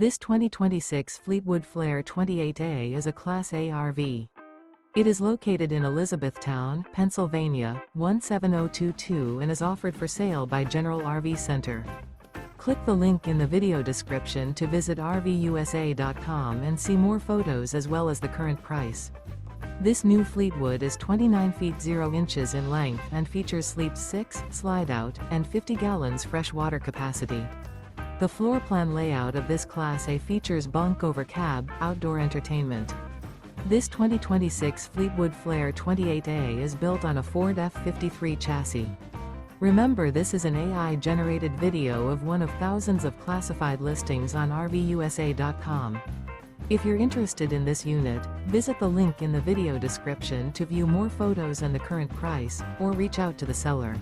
This 2026 Fleetwood Flair 28A is a Class A RV. It is located in Elizabethtown, Pennsylvania, 17022 and is offered for sale by General RV Center. Click the link in the video description to visit RVUSA.com and see more photos as well as the current price. This new Fleetwood is 29 feet 0 inches in length and features Sleep 6, Slideout, and 50 gallons fresh water capacity. The floor plan layout of this Class A features Bunk Over Cab, outdoor entertainment. This 2026 Fleetwood Flair 28A is built on a Ford F-53 chassis. Remember, this is an AI-generated video of one of thousands of classified listings on RVUSA.com. If you're interested in this unit, visit the link in the video description to view more photos and the current price, or reach out to the seller.